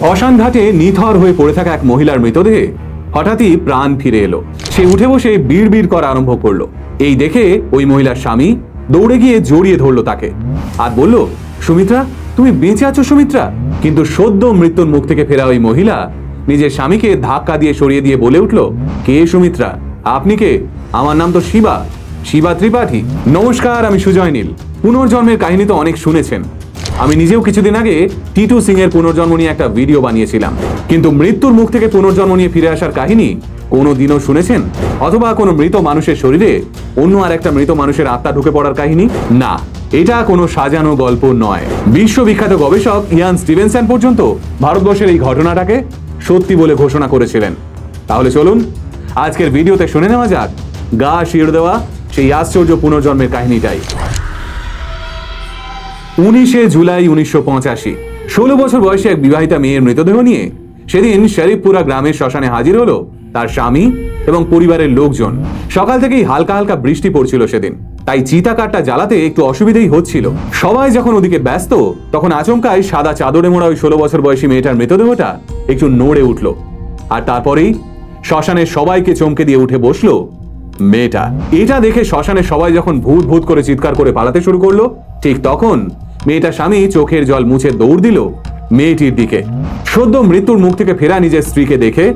শ্মশান ঘাটে নিথর হয়ে পড়ে থাকা এক মহিলার মৃতদেহে হঠাৎই প্রাণ ফিরে এলো। সে উঠে বসে বিড় বিড় করা আরম্ভ করলো। এই দেখে ওই মহিলার স্বামী দৌড়ে গিয়ে জড়িয়ে ধরলো তাকে আর বলল, সুমিত্রা, তুমি বেঁচে আছো সুমিত্রা? কিন্তু সদ্য মৃত্যুর মুখ থেকে ফেরা ওই মহিলা নিজের স্বামীকে ধাক্কা দিয়ে সরিয়ে দিয়ে বলে উঠল, কে সুমিত্রা? আপনি কে? আমার নাম তো শিবা, শিবা ত্রিপাঠী। নমস্কার, আমি সুজয় নীল। পুনর্জন্মের কাহিনী তো অনেক শুনেছেন। আমি নিজেও কিছুদিন আগে টিটু সিং এর পুনর্জন্ম নিয়ে একটা ভিডিও বানিয়েছিলাম। কিন্তু মৃত্যুর মুখ থেকে পুনর্জন্ম নিয়ে ফিরে আসার কাহিনী কোনোদিনও শুনেছেন? অথবা কোনো মৃত মানুষের শরীরে অন্য আর একটা মৃত মানুষের আত্মা ঢুকে পড়ার কাহিনী? না, এটা কোনো সাজানো গল্প নয়। বিশ্ববিখ্যাত গবেষক ইয়ান স্টিভেনসন পর্যন্ত ভারতবর্ষের এই ঘটনাটাকে সত্যি বলে ঘোষণা করেছিলেন। তাহলে চলুন আজকের ভিডিওতে শুনে নেওয়া যাক গা শিউরে দেওয়া সেই আশ্চর্য পুনর্জন্মের কাহিনীটাই। 19শে জুলাই 1985, 16 বছর বয়সী এক বিবাহিতা মেয়ের মৃতদেহ নিয়ে সেদিন শরীফপুরা গ্রামের শ্মশানে হাজির হলো তার স্বামী এবং পরিবারের লোকজন। সকাল থেকেই হালকা হালকা বৃষ্টি পড়ছিল সেদিন, তাই চিতা কাঠটা জ্বালাতে একটু অসুবিধাই হচ্ছিল। সবাই যখন ওদিকে ব্যস্ত, তখন আচমকাই সাদা চাদরে মোড়া ওই 16 বছর বয়সী মেয়েটার মৃতদেহটা একটু নড়ে উঠল। আর তারপরেই শ্মশানের সবাইকে চমকে দিয়ে উঠে বসলো মেয়েটা। এটা দেখে শ্মশানের সবাই যখন ভূত ভূত করে চিৎকার করে পালাতে শুরু করলো, ঠিক তখন মেয়েটার স্বামী চোখের জল মুছে দৌড় দিল মেয়েটির দিকে। সদ্য মৃত্যুর মুখ থেকে ফেরা নিজের স্ত্রীকে দেখে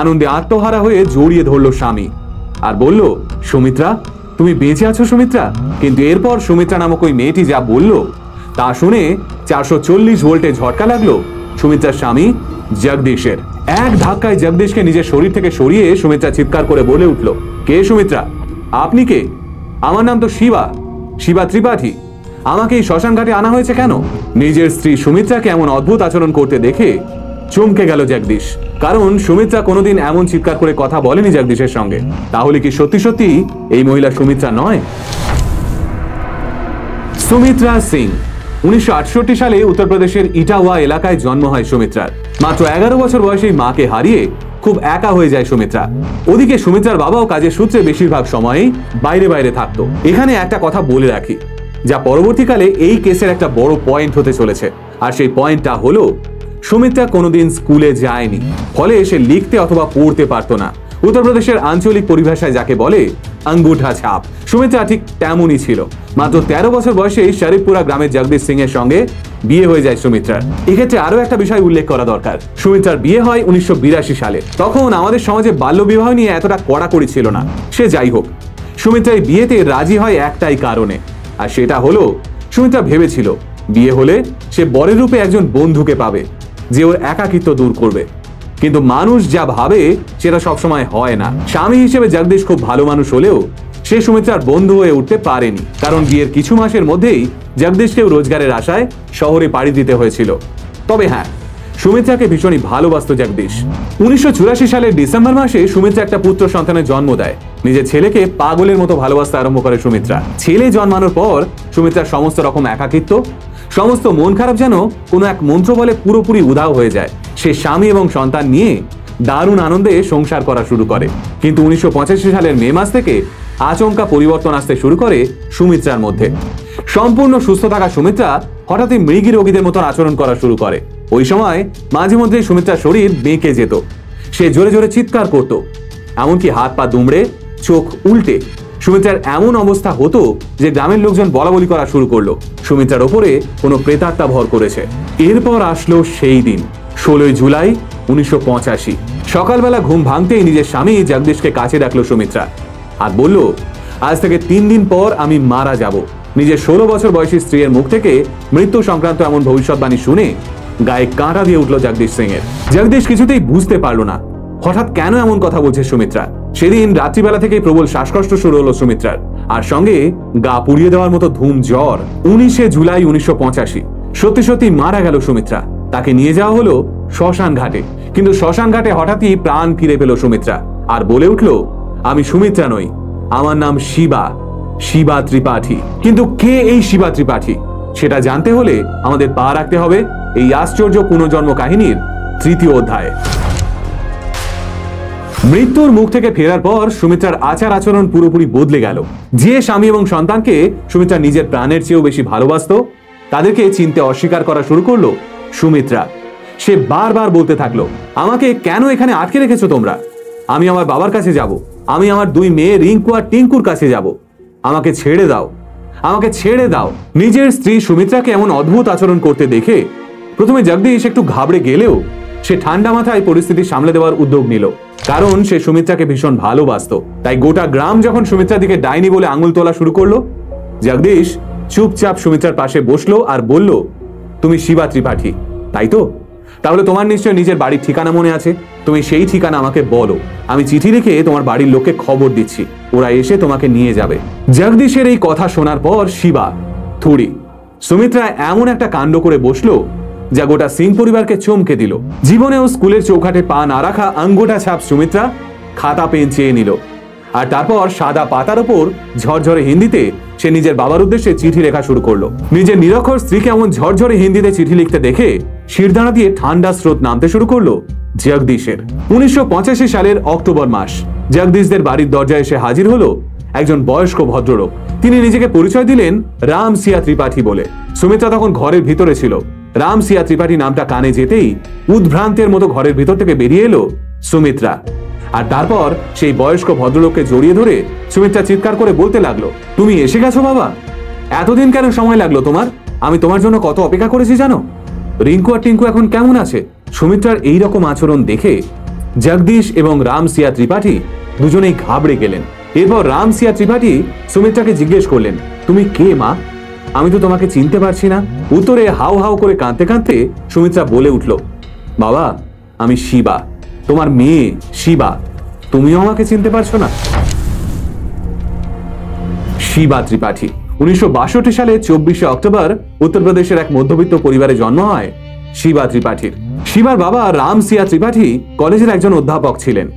আনন্দে আত্মহারা হয়ে জড়িয়ে ধরল স্বামী আর বলল, সুমিত্রা, তুমি বেঁচে আছো সুমিত্রা? কিন্তু এরপর সুমিত্রা নামক ওই মেয়েটি যা বলল তা শুনে 440 ভোল্টে ঝটকা লাগলো সুমিত্রার স্বামী জগদীশের। এক ধাক্কায় জগদীশকে নিজের শরীর থেকে সরিয়ে সুমিত্রা চিৎকার করে বলে উঠল, কে সুমিত্রা? আপনি কে? আমার নাম তো শিবা, শিবা ত্রিপাঠী। আমাকে এই শ্মশান ঘাটে আনা হয়েছে কেন? নিজের স্ত্রী সুমিত্রাকে এমন অদ্ভুত আচরণ করতে দেখে চমকে গেল জগদীশ। কারণ সুমিত্রা কোনোদিন এমন চিৎকার করে কথা বলেনি জগদীশের সঙ্গে। তাহলে কি সত্যি সত্যি এই মহিলা সুমিত্রা নয়? সুমিত্রা সিং 1968 সালে উত্তরপ্রদেশের ইটাওয়া এলাকায় জন্ম হয় সুমিত্রার। মাত্র 11 বছর বয়সে মাকে হারিয়ে খুব একা হয়ে যায় সুমিত্রা। ওদিকে সুমিত্রার বাবাও কাজের সূত্রে বেশিরভাগ সময়ই বাইরে বাইরে থাকতো। এখানে একটা কথা বলে রাখি, যা পরবর্তীকালে এই কেসের একটা বড় পয়েন্ট হতে চলেছে। আর সেই পয়েন্টটা হলো, সুমিত্রা কোনোদিন স্কুলে যায়নি, ফলে সে লিখতে অথবা পড়তে পারতো না। উত্তরপ্রদেশের আঞ্চলিক পরিভাষায় যাকে বলে আঙ্গুঠা ছাপ, সুমিত্রা ঠিক তেমনই ছিল। মাত্র 13 বছর বয়সে শরীফপুরা গ্রামের জগদীশ সিং এর সঙ্গে বিয়ে হয়ে যায় সুমিত্রার। এক্ষেত্রে আরো একটা বিষয় উল্লেখ করা দরকার, সুমিত্রার বিয়ে হয় 1982 সালে। তখন আমাদের সমাজে বাল্য বিবাহ নিয়ে এতটা কড়াকড়ি ছিল না। সে যাই হোক, সুমিত্রা এই বিয়েতে রাজি হয় একটাই কারণে, আর সেটা হলো সুমিত্রা ভেবেছিল বিয়ে হলে সে বরের রূপে একজন বন্ধুকে পাবে যে ওর একাকিত্ব দূর করবে। কিন্তু মানুষ যা ভাবে সেটা সবসময় হয় না। স্বামী হিসেবে জগদীশ খুব ভালো মানুষ হলেও সে সুমিত্রার বন্ধু হয়ে উঠতে পারেনি, কারণ বিয়ের কিছু মাসের মধ্যেই জগদীশকেও রোজগারের আশায় শহরে পাড়ি দিতে হয়েছিল। তবে হ্যাঁ, সুমিত্রাকে ভীষণই ভালোবাসত জগদীশ। 1984 সালের ডিসেম্বর মাসে সুমিত্রা একটা পুত্র সন্তানের জন্ম দেয়। নিজের ছেলেকে পাগলের মতো ভালোবাসতে আরম্ভ করে সুমিত্রা। ছেলে জন্মানোর পর সুমিত্রার সমস্ত রকম একাকিত্ব, সমস্ত মন খারাপ যেন কোনো এক মন্ত্র বলে পুরোপুরি উধাও হয়ে যায়। সে স্বামী এবং সন্তান নিয়ে দারুণ আনন্দে সংসার করা শুরু করে। কিন্তু 1985 সালের মে মাস থেকে আচমকা পরিবর্তন আসতে শুরু করে সুমিত্রার মধ্যে। সম্পূর্ণ সুস্থ থাকা সুমিত্রা হঠাৎই মৃগী রোগীদের মতন আচরণ করা শুরু করে। ওই সময় মাঝে মধ্যে সুমিত্রার শরীর বেঁকে যেত, সে জোরে জোরে চিৎকার করত, এমনকি হাত পা দুমড়ে চোখ উল্টে সুমিত্রার এমন অবস্থা হতো যে গ্রামের লোকজন বলাবলি করা শুরু করলো সুমিত্রার ওপরে কোনো প্রেতাত্মা ভর করেছে। এরপর আসলো সেই দিন, 16 জুলাই 1985। সকালবেলা ঘুম ভাঙতেই নিজের স্বামী জগদীশকে কাছে ডাকলো সুমিত্রা আর বলল, আজ থেকে 3 দিন পর আমি মারা যাব। নিজের 16 বছর বয়সী স্ত্রীর মুখ থেকে মৃত্যু সংক্রান্ত এমন ভবিষ্যৎবাণী শুনে গায়ে কাঁটা দিয়ে উঠল জগদীশ সিং এর। জগদীশ কিছুতেই বুঝতে পারলো না হঠাৎ কেন এমন কথা বলছে সুমিত্রা। সেদিন রাত্রিবেলা থেকেই প্রবল শ্বাসকষ্ট শুরু হলো সুমিত্রার, আর সঙ্গে গা পুড়িয়ে দেওয়ার মতো ধুম জ্বর। 19শে জুলাই 1985 সত্যি সত্যি মারা গেল সুমিত্রা। তাকে নিয়ে যাওয়া হলো শ্মশান ঘাটে। কিন্তু শ্মশান ঘাটে হঠাৎই প্রাণ ফিরে পেল সুমিত্রা আর বলে উঠল, আমি সুমিত্রা নই, আমার নাম শিবা, শিবা ত্রিপাঠী। কিন্তু কে এই শিবা ত্রিপাঠী সেটা জানতে হলে আমাদের পা রাখতে হবে এই আশ্চর্য পুনর্জন্ম কাহিনীর 3য় অধ্যায়ে। মৃত্যুর মুখ থেকে ফেরার পর সুমিত্রার আচার আচরণ পুরোপুরি বদলে গেল। যে স্বামী এবং সন্তানকে সুমিত্রা নিজের প্রাণের চেয়েও বেশি ভালোবাসত, তাদেরকে চিনতে অস্বীকার করা শুরু করলো সুমিত্রা। সে বারবার বলতে থাকলো, আমাকে কেন এখানে আটকে রেখেছো তোমরা? আমি আমার বাবার কাছে যাব, আমি আমার দুই মেয়ে রিঙ্কু আর টিঙ্কুর কাছে যাব, আমাকে ছেড়ে দাও, আমাকে ছেড়ে দাও। নিজের স্ত্রী সুমিত্রাকে এমন অদ্ভুত আচরণ করতে দেখে প্রথমে জগদীশ একটু ঘাবড়ে গেলেও সে ঠান্ডা মাথায় পরিস্থিতি সামলে দেওয়ার উদ্যোগ নিল, কারণ সে সুমিত্রাকে ভীষণ ভালোবাসতো। তাই গোটা গ্রাম যখন সুমিত্রার দিকে ডাইনি বলে আঙুল তোলা শুরু করলো, জগদীশ চুপচাপ সুমিত্রার পাশে বসলো আর বলল, তুমি শিবা ত্রিপাঠী, তাই তো? তাহলে তোমার নিশ্চয় নিজের বাড়ির ঠিকানা মনে আছে, তুমি সেই ঠিকানা আমাকে বলো, আমি চিঠি লিখে তোমার বাড়ির লোককে খবর দিচ্ছি, ওরা এসে তোমাকে নিয়ে যাবে। জগদীশের এই কথা শোনার পর শিবা থুড়ি সুমিত্রা এমন একটা কাণ্ড করে বসলো যা গোটা সিং পরিবারকে চমকে দিল। জীবনেও স্কুলের চৌকাঠে পা না রাখা আঙ্গুঠা ছাপ সুমিত্রা খাতা পেন চেয়ে নিল, আর তারপর সাদা পাতার উপর ঝরঝরে হিন্দিতে সে নিজের বাবার উদ্দেশ্যে চিঠি লেখা শুরু করলো। নিজের নিরক্ষর স্ত্রীকে এমন ঝরঝরে হিন্দিতে চিঠি লিখতে দেখে শিরদাঁড়া দিয়ে ঠান্ডা স্রোত নামতে শুরু করলো জগদীশের। 1985 সালের অক্টোবর মাস, জগদীশদের বাড়ির দরজায় এসে হাজির হলো একজন বয়স্ক ভদ্রলোক। তিনি নিজেকে পরিচয় দিলেন রাম সিয়া ত্রিপাঠী বলে। সুমিত্রা তখন ঘরের ভিতরে ছিল। রাম সিয়া ত্রিপাঠী নামটা কানে যেতেই উদ্ভ্রান্তের মতো ঘরের ভিতর থেকে বেরিয়ে এলো সুমিত্রা, আর তারপর সেই বয়স্ক ভদ্রলোককে জড়িয়ে ধরে সুমিত্রা চিৎকার করে বলতে লাগলো, তুমি এসে গেছো বাবা, এতদিন কেন সময় লাগলো তোমার? আমি তোমার জন্য কত অপেক্ষা করেছি জানো? রিঙ্কু আর টিঙ্কু এখন কেমন আছে? সুমিত্রার এইরকম আচরণ দেখে জগদীশ এবং রাম সিয়া ত্রিপাঠী দুজনেই ঘাবড়ে গেলেন। এরপর রাম সিয়া ত্রিপাঠী সুমিত্রাকে জিজ্ঞেস করলেন, তুমি কে মা? আমি তো তোমাকে চিনতে পারছি না। উত্তরে হাউ হাউ করে কাঁদতে কাঁদতে সুমিত্রা বলে উঠল, বাবা আমি শিবা, তোমার মেয়ে শিবা, তুমিও আমাকে চিনতে পারছো না? শিবা ত্রিপাঠী 1962 সালে 24 অক্টোবর উত্তরপ্রদেশের এক মধ্যবিত্ত পরিবারে জন্ম হয় শিবা ত্রিপাঠীর। শিবার বাবা রাম সিয়া ত্রিপাঠী কলেজের একজন অধ্যাপক ছিলেন।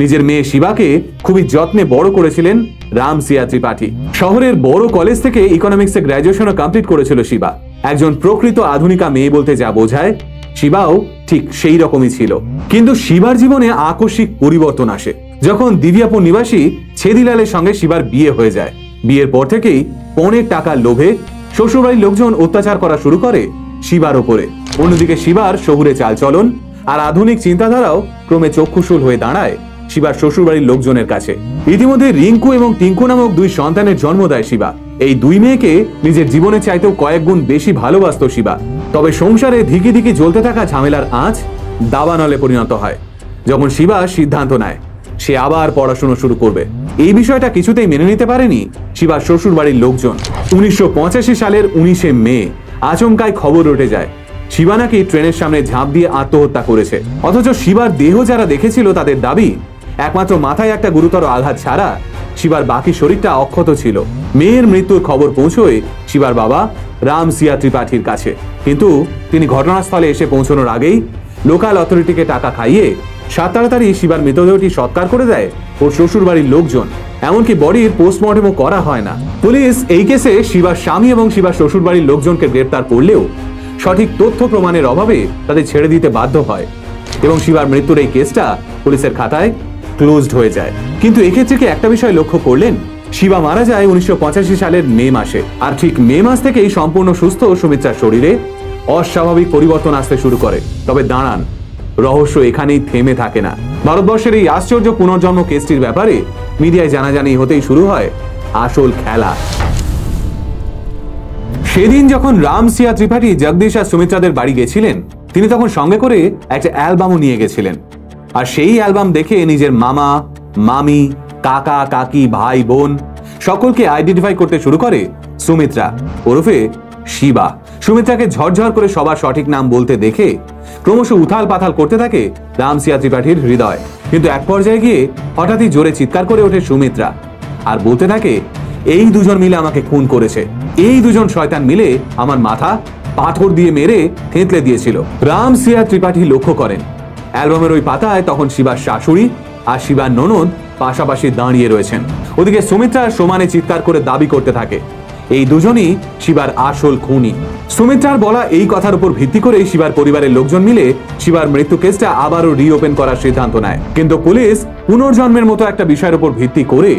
নিজের মেয়ে শিবাকে খুবই যত্নে বড় করেছিলেন রাম সিয়া ত্রিপাঠী। শহরের বড় কলেজ থেকে ইকোনমিক্সে গ্র্যাজুয়েশনও কমপ্লিট করেছিল শিবা। একজন প্রকৃত আধুনিকা মেয়ে বলতে যা বোঝায়, শিবাও ঠিক সেই রকমই ছিল। কিন্তু শিবার জীবনে আকস্মিক পরিবর্তন আসে যখন দিবিয়াপুর নিবাসী ছেদিলালের সঙ্গে শিবার বিয়ে হয়ে যায়। বিয়ের পর থেকেই পণের টাকার লোভে শ্বশুরবাড়ির লোকজন অত্যাচার করা শুরু করে শিবার ওপরে। অন্যদিকে শিবার শহুরে চালচলন আর আধুনিক চিন্তাধারাও ক্রমে চক্ষুশূল হয়ে দাঁড়ায় শিবার শ্বশুরবাড়ির লোকজনের কাছে। ইতিমধ্যে রিঙ্কু এবং টিঙ্কু নামক দুই সন্তানের জন্ম দেয় শিবা। এই দুই মেয়েকে নিজের জীবনে চাইতেও কয়েক গুণ বেশি ভালোবাসত শিবা। তবে সংসারে ধিকি ধিকি জ্বলতে থাকা ঝামেলার আঁচ দাবানলে পরিণত হয় যখন শিবা সিদ্ধান্ত নেয় সে আবার পড়াশোনা শুরু করবে। এই বিষয়টা কিছুতেই মেনে নিতে পারেনি শিবার শ্বশুর বাড়ির লোকজন। 1985 সালের 19 মে আচমকায় খবর উঠে যায় শিবা নাকি ট্রেনের সামনে ঝাঁপ দিয়ে আত্মহত্যা করেছে। অথচ শিবার দেহ যারা দেখেছিল তাদের দাবি একমাত্র মাথায় একটা গুরুতর আঘাত ছাড়া শিবার বাকি শরীরটা অক্ষত ছিল। মেয়ের মৃত্যুর খবর পৌঁছয় শিবার বাবা রাম সিয়া ত্রিপাঠীর কাছে, কিন্তু তিনি ঘটনাস্থলে এসে পৌঁছানোর আগেই লোকাল অথরিটিকে টাকা খাইয়ে তাড়াতাড়ি শিবার মৃতদেহটি সৎকার করে দেয় ওর শ্বশুর বাড়ির লোকজন। এমনকি বডির পোস্টমর্টেমও করা হয় না। পুলিশ এই কেসে শিবার স্বামী এবং শিবার শ্বশুর বাড়ির লোকজনকে গ্রেপ্তার করলেও সঠিক তথ্য প্রমাণের অভাবে তাদের ছেড়ে দিতে বাধ্য হয় এবং শিবার মৃত্যুর এই কেসটা পুলিশের খাতায় ক্লোজড হয়ে যায়। কিন্তু এক্ষেত্রে কি একটা বিষয় লক্ষ্য করলেন? শিবা মারা যায় 1985 সালের মে মাসে, আর ঠিক মে মাস থেকেই সম্পূর্ণ সুস্থ সুমিত্রার শরীরে অস্বাভাবিক পরিবর্তন আসতে শুরু করে। তবে দাঁড়ান, রহস্য এখানেই থেমে থাকে না। ভারতবর্ষের এই আশ্চর্য পুনর্জন্ম কেসটির ব্যাপারে মিডিয়ায় জানাজানি হতেই শুরু হয় আসল খেলা। সেদিন যখন রাম সিয়া ত্রিপাঠী জগদীশ আর সুমিত্রাদের বাড়ি গেছিলেন, তিনি তখন সঙ্গে করে একটা অ্যালবামও নিয়ে গেছিলেন। আর সেই অ্যালবাম দেখে নিজের মামা, মামি, কাকা, কাকি, ভাই, বোন সকলকে আইডেন্টিফাই করতে শুরু করে সুমিত্রা ওরফে শিবা। সুমিত্রাকে ঝরঝর করে সবার সঠিক নাম বলতে দেখে ক্রমশ উথাল পাথাল করতে থাকে রাম সিয়া ত্রিপাঠীর হৃদয়। কিন্তু এক পর্যায়ে গিয়ে হঠাৎই জোরে চিৎকার করে ওঠে সুমিত্রা আর বলতে থাকে, এই দুজন মিলে আমাকে খুন করেছে, এই দুজন শয়তান মিলে আমার মাথা পাথর দিয়ে মেরে থেঁতলে দিয়েছিল। রাম সিয়া ত্রিপাঠী লক্ষ্য করেন অ্যালবামের ওই পাতায় তখন শিবার শাশুড়ি আর শিবার ননদ পাশাপাশি দাঁড়িয়ে রয়েছেন। ওদিকে সুমিত্রা সমানে চিৎকার করে দাবি করতে থাকে এই দুজনই শিবার আসল খুনি। সুমিত্রার বলা এই কথার উপর ভিত্তি করে শিবার পরিবারের লোকজন মিলে শিবার মৃত্যু কেসটা আবারও রিওপেন করার সিদ্ধান্ত নেয়। কিন্তু পুলিশ পুনর্জন্মের মতো একটা বিষয়ের উপর ভিত্তি করে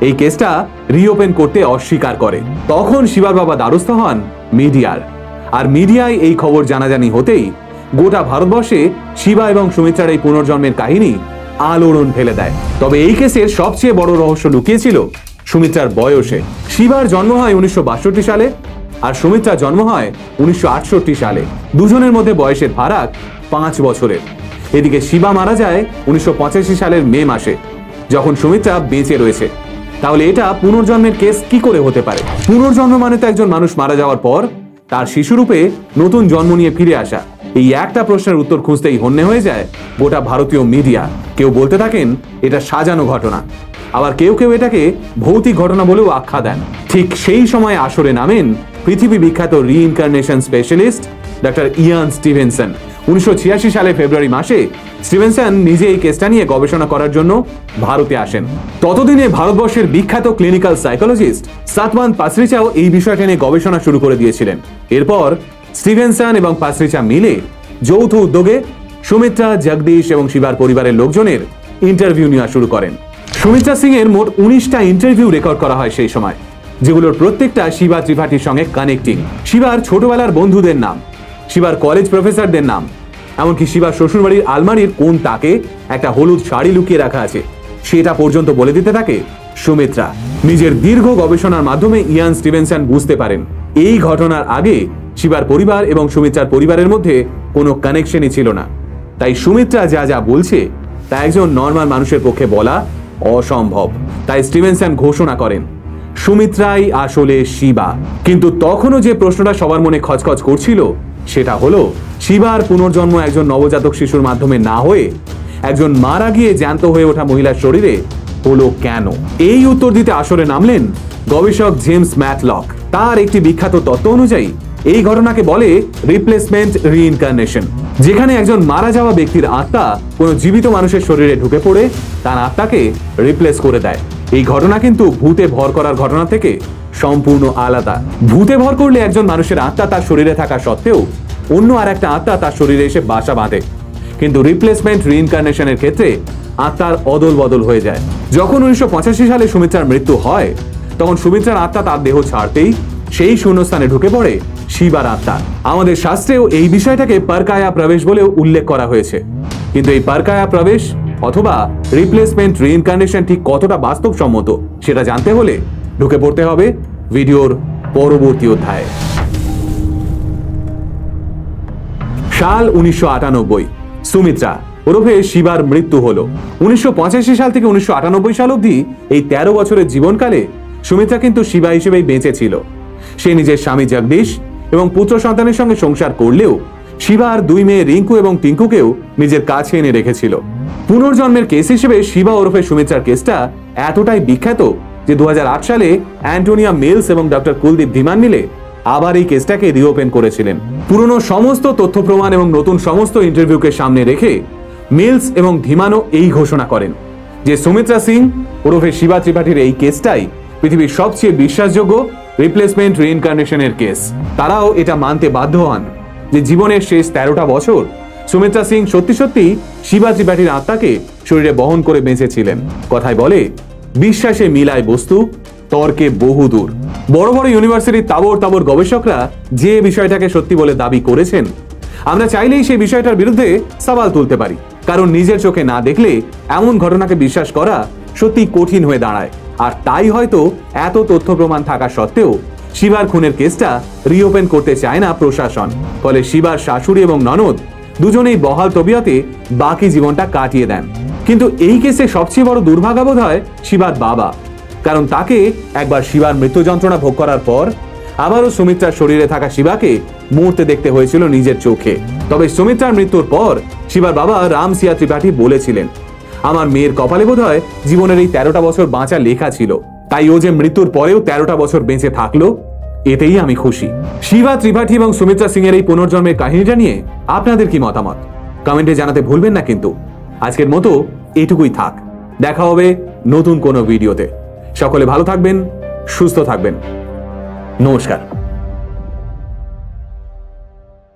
এই কেসটা রিওপেন করতে অস্বীকার করে। তখন শিবার বাবা দ্বারস্থ হন মিডিয়ার, আর মিডিয়ায় এই খবর জানাজানি হতেই গোটা ভারতবর্ষে শিবা এবং সুমিত্রার এই পুনর্জন্মের কাহিনী আলোড়ন ফেলে দেয়। তবে এই কেসের সবচেয়ে বড় রহস্য লুকিয়েছিল সুমিত্রার বয়সে। শিবার জন্ম হয় 1962 সালে আর সুমিত্রার জন্ম হয় 1968 সালে। দুজনের মধ্যে বয়সের ফারাক 5 বছরের। এদিকে শিবা মারা যায় 1985 সালের মে মাসে, যখন সুমিত্রা বেঁচে রয়েছে। তাহলে এটা পুনর্জন্মের কেস কি করে হতে পারে? পুনর্জন্ম মানে তো একজন মানুষ মারা যাওয়ার পর তার শিশুরূপে নতুন জন্ম নিয়ে ফিরে আসা। এই একটা প্রশ্নের উত্তর খুঁজতেই হন্যে হয়ে যায় গোটা ভারতীয় মিডিয়া। কেউ বলতে থাকেন এটা সাজানো ঘটনা, আবার কেউ কেউ এটাকে ভৌতিক ঘটনা বলেও আখ্যা দেন। ঠিক সেই সময় আসরে নামেন পৃথিবী বিখ্যাত রিইনকারনেশন স্পেশালিস্ট ডক্টর ইয়ান স্টিভেনসন। 1986 সালে ফেব্রুয়ারি মাসে স্টিভেনসন নিজে এই কেসটা নিয়ে গবেষণা করার জন্য ভারতে আসেন। ততদিনে ভারতবর্ষের বিখ্যাত ক্লিনিক্যাল সাইকোলজিস্ট সাতওয়ান্ত পাসরিচাও এই বিষয়টা নিয়ে গবেষণা শুরু করে দিয়েছিলেন। এরপর স্টিভেনসন এবং পাসরিচা মিলে যৌথ উদ্যোগে সুমিত্রা, জগদীশ এবং শিবার পরিবারের লোকজনের ইন্টারভিউ নেওয়া শুরু করেন। সুমিত্রা সিং এর মোট 19টা ইন্টারভিউ রেকর্ড করা হয় সেই সময়, যেগুলোর প্রত্যেকটা শিবা ত্রিপাঠীর সঙ্গে কানেক্টিং। শিবার ছোটবেলার বন্ধুদের নাম, শিবার কলেজ প্রফেসরদের নাম, এমনকি শিবার শ্বশুরবাড়ির আলমারির কোন তাকে একটা হলুদ শাড়ি লুকিয়ে রাখা আছে সেটা পর্যন্ত বলে দিতে থাকে সুমিত্রা। নিজের দীর্ঘ গবেষণার মাধ্যমে ইয়ান স্টিভেনসন বুঝতে পারেন এই ঘটনার আগে শিবার পরিবার এবং সুমিত্রার পরিবারের মধ্যে কোনো কানেকশনই ছিল না। তাই সুমিত্রা যা যা বলছে তা একজন নর্মাল মানুষের পক্ষে বলা অসম্ভব। তাই স্টিভেনসন ঘোষণা করেন সুমিত্রাই আসলে শিবা। কিন্তু তখনও যে প্রশ্নটা সবার মনে খচখচ করছিল সেটা হলো শিবার পুনর্জন্ম একজন নবজাতক শিশুর মাধ্যমে না হয়ে একজন মারা গিয়ে জ্যান্ত হয়ে ওঠা মহিলার শরীরে হলো কেন? এই উত্তর দিতে আসরে নামলেন গবেষক জেমস ম্যাটলক। তার একটি বিখ্যাত তত্ত্ব অনুযায়ী এই ঘটনাকে বলে রিপ্লেসমেন্ট রিইনকারনেশন, যেখানে একজন মারা যাওয়া ব্যক্তির আত্মা কোনো জীবিত মানুষের শরীরে ঢুকে পড়ে তার আত্মাকে রিপ্লেস করে দেয়। এই ঘটনা কিন্তু ভূতে ভর করার ঘটনা থেকে সম্পূর্ণ আলাদা। ভূতে ভর করলে একজন মানুষের আত্মা তার শরীরে থাকা সত্ত্বেও অন্য আর একটা আত্মা তার শরীরে এসে বাসা বাঁধে, কিন্তু রিপ্লেসমেন্ট রিইনকারনেশনের ক্ষেত্রে আত্মার অদল বদল হয়ে যায়। যখন 1985 সালে সুমিত্রার মৃত্যু হয়, তখন সুমিত্রার আত্মা তার দেহ ছাড়তেই সেই শূন্যস্থানে ঢুকে পড়ে শিবার আত্মা। আমাদের শাস্ত্রেও এই বিষয়টাকে পারকায়া প্রবেশ বলেও উল্লেখ করা হয়েছে। কিন্তু এই পারকায়া প্রবেশ অথবা রিপ্লেসমেন্ট রিইনকারনেশন ঠিক কতটা বাস্তবসম্মত সেটা জানতে হলে ঢুকে পড়তে হবে ভিডিওর পরবর্তী অধ্যায়ে। সাল 1998। সুমিত্রা ওরফে শিবার মৃত্যু হলো। 1985 সাল থেকে 1998 সাল অবধি এই 13 বছরের জীবনকালে সুমিত্রা কিন্তু শিবা হিসেবেই বেঁচে ছিল। সে নিজের স্বামী জগদীশ এবং পুত্র সন্তানের সঙ্গে সংসার করলেও শিবার 2 মেয়ে রিঙ্কু এবং টিঙ্কুকেও নিজের কাছে এনে রেখেছিল। পুনর্জন্মের কেস হিসেবে শিবা ওরফে সুমিত্রার কেসটা এতটাই বিখ্যাত যে 2008 সালে অ্যান্টোনিয়া মিলস এবং ডক্টর কুলদীপ ধীমান মিলে আবার এই কেসটাকে রিওপেন করেছিলেন। পুরনো সমস্ত তথ্য প্রমাণ এবং নতুন সমস্ত ইন্টারভিউকে সামনে রেখে মিলস এবং ধীমানও এই ঘোষণা করেন যে সুমিত্রা সিং ওরফে শিবা ত্রিপাঠীর এই কেসটাই পৃথিবীর সবচেয়ে বিশ্বাসযোগ্য রিপ্লেসমেন্ট রিইনকারনেশনের কেস। তারাও এটা মানতে বাধ্য হন যে জীবনের শেষ 13টা বছর সুমিত্রা সিং সত্যি সত্যি শিবা ত্রিপাঠীর আত্মাকে শরীরে বহন করে বেঁচেছিলেন। কথায় বলে বিশ্বাসে মিলায় বস্তু, তর্কে বহুদূর। বড় বড় ইউনিভার্সিটির তাবর তাবর গবেষকরা যে বিষয়টাকে সত্যি বলে দাবি করেছেন, আমরা চাইলেই সেই বিষয়টার বিরুদ্ধে সওয়াল তুলতে পারি, কারণ নিজের চোখে না দেখলে এমন ঘটনাকে বিশ্বাস করা সত্যি কঠিন হয়ে দাঁড়ায়। আর তাই হয়তো এত তথ্য প্রমাণ থাকা সত্ত্বেও শিবার খুনের কেসটা রিওপেন করতে চায় না প্রশাসন। ফলে শিবার শাশুড়ি এবং ননদ দুজনেই বহাল তবিয়তে বাকি জীবনটা কাটিয়ে দেন। কিন্তু এই কেসে সবচেয়ে বড় দুর্ভাগ্য বোধ হয় শিবার বাবা, কারণ তাকে একবার শিবার মৃত্যু যন্ত্রণা ভোগ করার পর আবারও সুমিত্রার শরীরে থাকা শিবাকে মরতে দেখতে হয়েছিল নিজের চোখে। তবে সুমিত্রার মৃত্যুর পর শিবার বাবা রাম সিয়া ত্রিপাঠী বলেছিলেন, আমার মেয়ের কপালে বোধ হয় জীবনের এই 13টা বছর বাঁচা লেখা ছিল, তাই ও যে মৃত্যুর পরেও 13টা বছর বেঁচে থাকলো এতেই আমি খুশি। শিবা ত্রিপাঠী এবং সুমিত্রা সিং এর এই পুনর্জন্মের কাহিনীটা নিয়ে আপনাদের কি মতামত কমেন্টে জানাতে ভুলবেন না। কিন্তু আজকের মতো এটুকুই থাক, দেখা হবে নতুন কোনো ভিডিওতে। সকলে ভালো থাকবেন, সুস্থ থাকবেন। নমস্কার।